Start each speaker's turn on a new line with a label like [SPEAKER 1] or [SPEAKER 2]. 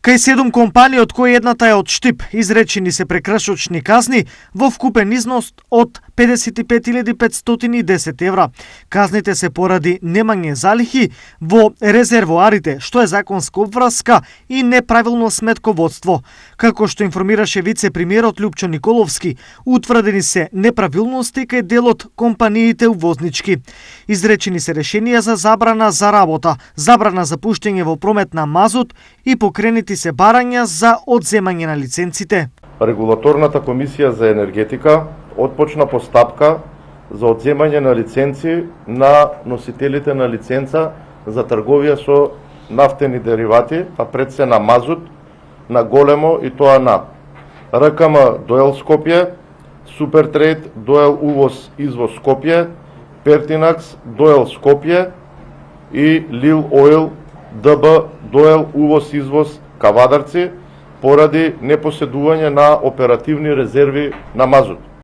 [SPEAKER 1] Кај 7 компании, од кои едната е од Штип, изречени се прекршочни казни во вкупен износ од 55.510 евра. Казните се поради немање залихи во резервоарите, што е законска обврска и неправилно сметководство. Како што информираше вице-премиерот Љупчо Николовски, утврдени се неправилности кај дел од компаниите увознички. Изречени се решенија за забрана за работа, забрана за пуштење во промет на мазут и покренети се барања за одземање на лиценците.
[SPEAKER 2] Регулаторната комисија за енергетика отпочна постапка за одземање на лиценци на носителите на лиценца за трговија со нафтени деривати, а пред се на мазут, на големо и тоа на РКМ Доел Скопје, Супертрейд Доел Увоз Извоз Скопје, Пертинакс Доел Скопје и Лил Ойл ДБ Доел Увоз Извоз Кавадарци поради непоседување на оперативни резерви на мазут.